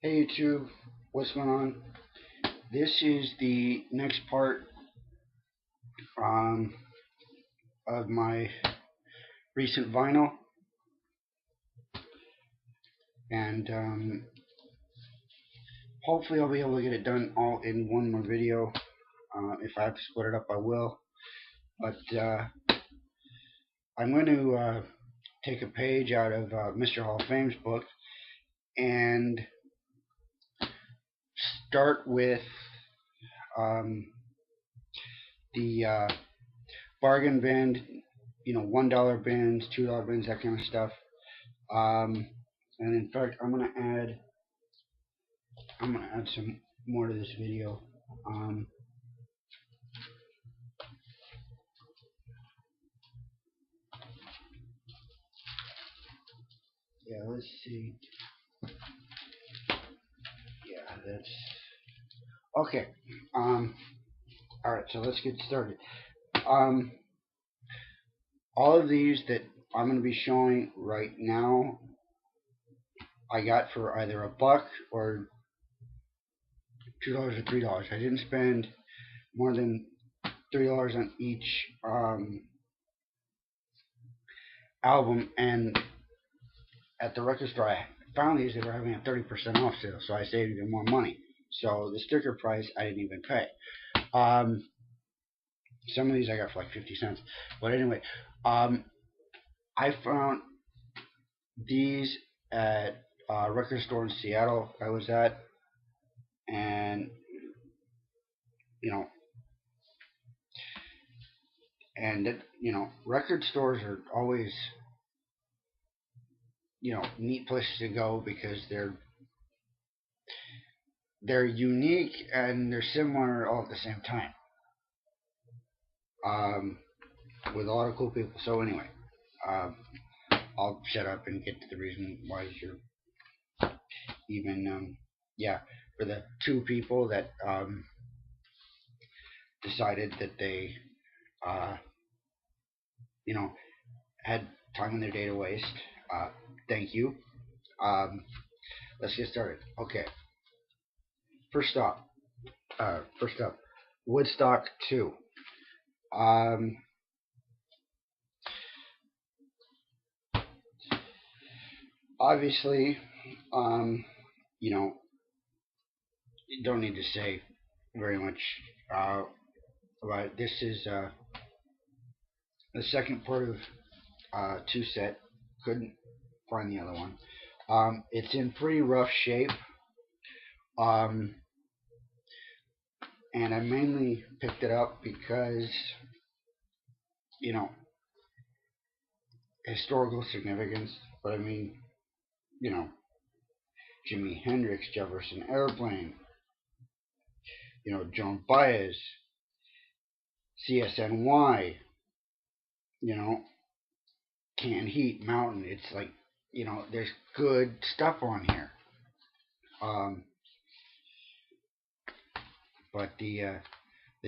Hey YouTube, what's going on? This is the next part um, of my recent vinyl, and hopefully I'll be able to get it done all in one more video. If I have to split it up, I will. But I'm going to take a page out of Mr. Hall of Fame's book and start with um, the bargain bin, $1 bins, $2 bins, that kind of stuff. And in fact, I'm gonna add some more to this video. Um, yeah, let's see. Yeah, that's okay. Um, all right, so let's get started. Um, all of these that I'm gonna be showing right now, I got for either a buck or $2 or $3. I didn't spend more than $3 on each album, and at the record store, I found these that were having a 30% off sale, so I saved even more money. So the sticker price I didn't even pay. Some of these I got for like 50 cents. But anyway, I found these at a record store in Seattle I was at, and you know, record stores are always neat places to go because they're unique and they're similar all at the same time. With a lot of cool people. So anyway, um, I'll shut up and get to the reason why you're even for the two people that decided that they uh, you know had time in their day to waste. Thank you. Um, let's get started. Okay, first up, Woodstock 2. Um, Obviously, um, you know, you don't need to say very much about it. This is the second part of two set. Couldn't find the other one. It's in pretty rough shape. Um, and I mainly picked it up because, you know, historical significance. But I mean, you know, Jimi Hendrix, Jefferson Airplane, Joan Baez, CSNY, you know, Canned Heat, Mountain. It's like, there's good stuff on here. Um, but the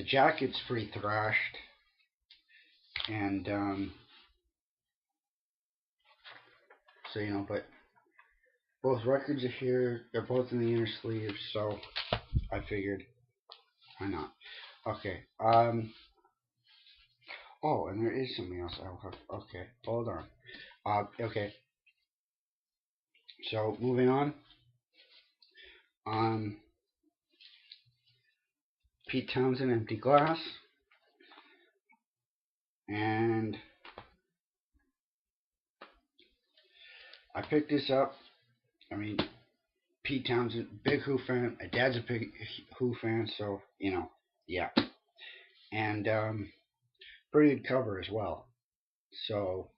jacket's pretty thrashed, and so but both records are here. They're both in the inner sleeves, so I figured why not. Okay. Oh, and there is something else. Okay. Hold on. Okay. So moving on. Um, Pete Townsend, Empty Glass, and I picked this up. I mean, Pete Townsend, big Who fan. My dad's a big Who fan, so yeah. And pretty good cover as well. So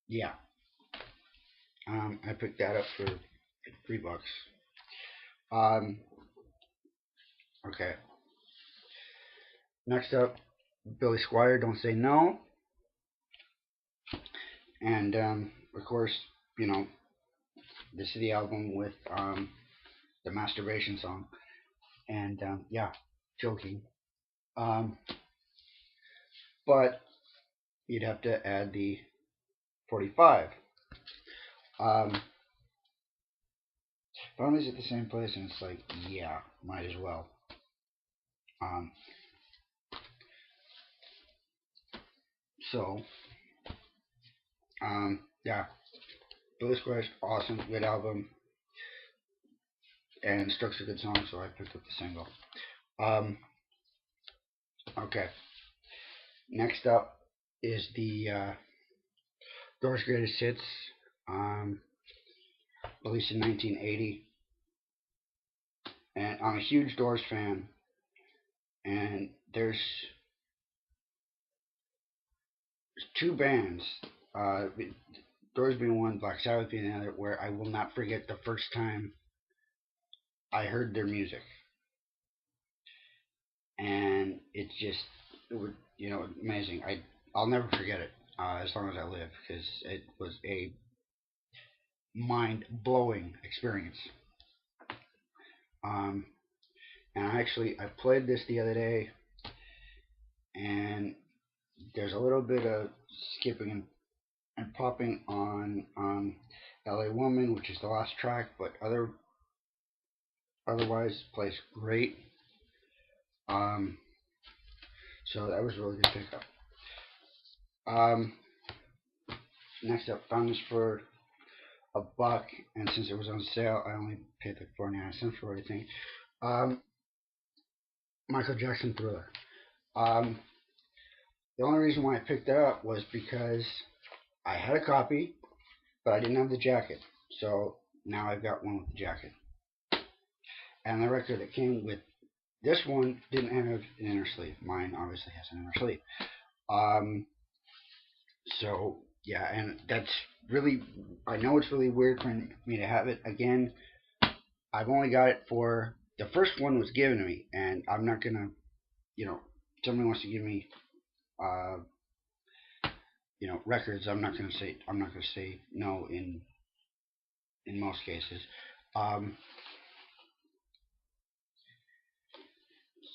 yeah, I picked that up for like $3. Um, okay. Next up, Billy Squier, Don't Say No, and of course, this is the album with the masturbation song, and yeah, joking. Um, but you'd have to add the 45. But found these at the same place, and it's like, yeah, might as well. Um, so, yeah, Billy Squash, awesome, good album, and Struck's a good song, so I picked up the single. Um, okay, next up is the Doors Greatest Hits, um, released in 1980, and I'm a huge Doors fan, and there's two bands, uh, Doors being one, Black Sabbath being the other, where I will not forget the first time I heard their music, and it's just it would amazing. I'll never forget it as long as I live because it was a mind blowing experience. Um, and I played this the other day, and there's a little bit of skipping and popping on L.A. Woman, which is the last track, but otherwise plays great. Um, so that was a really good pickup. Um, next up, found this for $1, and since it was on sale, I only paid like 49 cents for it, I think. Um, Michael Jackson Thriller. Um, the only reason why I picked it up was because I had a copy, but I didn't have the jacket. So now I've got one with the jacket. And the record that came with this one didn't have an inner sleeve. Mine obviously has an inner sleeve. Um, so yeah, and that's really, I know it's really weird for me to have it again. I've only got it for the first one was given to me, and I'm not gonna, somebody wants to give me, uh, records. I'm not gonna say no in most cases. Um,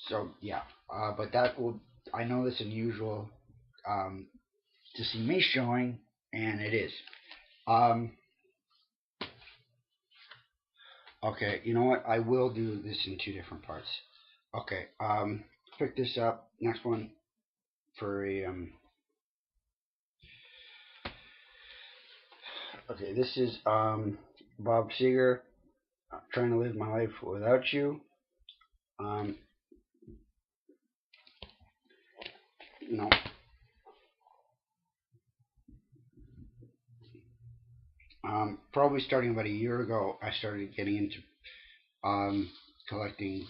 so yeah, but that will, I know it's unusual um, to see me showing, and it is. Um, okay, you know what? I will do this in two different parts. Okay, pick this up. Next one for a Okay, this is Bob Seger, Trying to Live My Life Without You. Um, you know, probably starting about a year ago, I started getting into collecting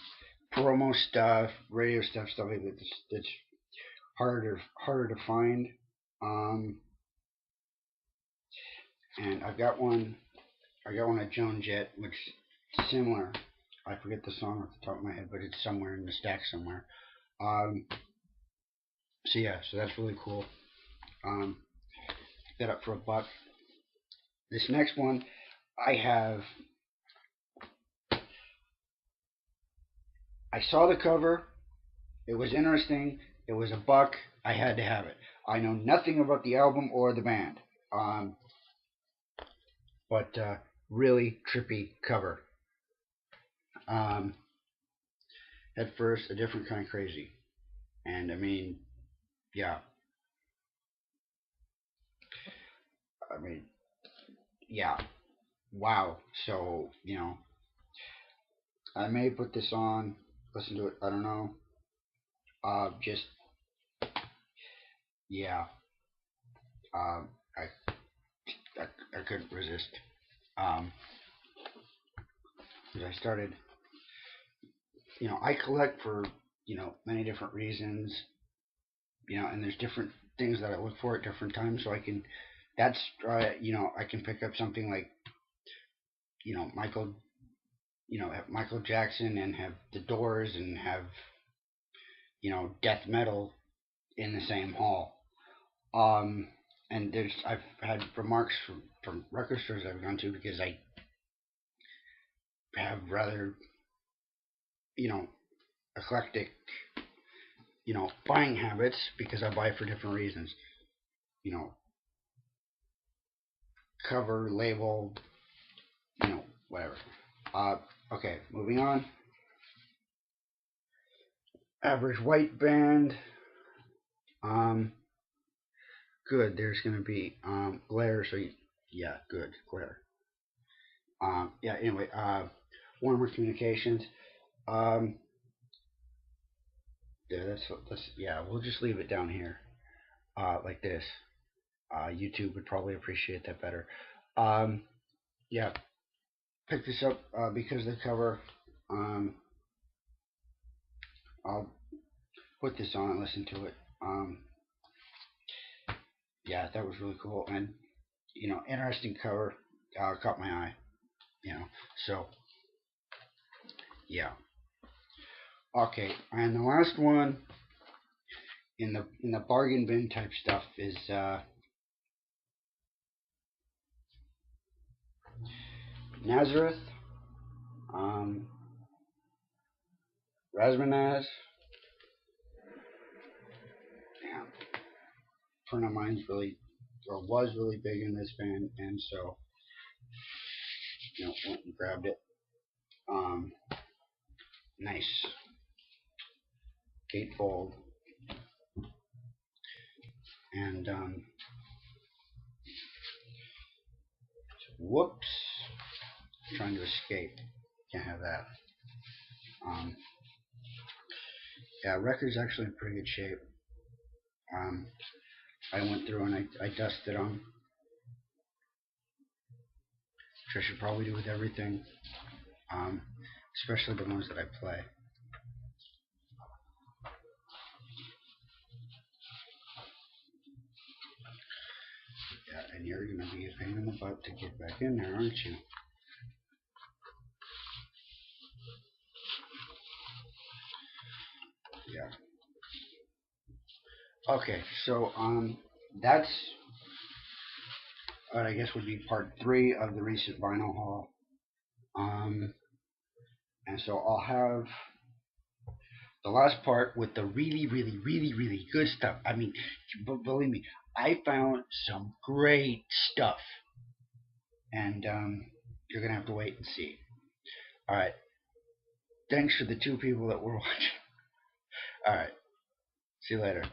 promo stuff, radio stuff like that that's harder to find. Um, and I got one at Joan Jett, which is similar. I forget the song off the top of my head, but it's somewhere in the stack somewhere. Um, so yeah, so that's really cool. Um, picked that up for $1. This next one, I have. I saw the cover. It was interesting. It was $1. I had to have it. I know nothing about the album or the band, um, but really trippy cover. Um, at first, a different kind of crazy, and I mean, yeah, I mean, yeah, wow. So I may put this on, listen to it. I don't know. Just yeah. Um, I, I couldn't resist. Um, because I started. I collect for many different reasons. And there's different things that I look for at different times. So I can. That's I can pick up something like Michael. Have Michael Jackson and have the Doors and have death metal in the same hall. Um, and I've had remarks from record stores I've gone to because I have rather eclectic buying habits because I buy for different reasons. You know, cover, label, whatever. Okay, moving on. Average white band. Um, Good. There's going to be glare, so yeah, good glare. Yeah. Anyway, warmer communications. Um, yeah, that's yeah. We'll just leave it down here, like this. YouTube would probably appreciate that better. Um, yeah, pick this up because of the cover. Um, I'll put this on and listen to it. Yeah, that was really cool and interesting cover. Caught my eye. So yeah. Okay, and the last one in the bargain bin type stuff is Nazareth, um, Razmanaz. Yeah, a friend of mine's really or was really big in this band, and so went and grabbed it. Um, Nice gatefold, and whoops, trying to escape. Can't have that. Um, yeah, record's actually in pretty good shape. Um, I went through and I dusted them, which I should probably do with everything, um, especially the ones that I play. Yeah, and you're going to be a pain in the butt to get back in there, aren't you? Yeah. Okay, so that's I guess would be part 3 of the recent vinyl haul. Um, and so I'll have the last part with the really, really, really, really good stuff. I mean, believe me, I found some great stuff, and you're gonna have to wait and see. All right. Thanks for the 2 people that were watching. All right. See you later.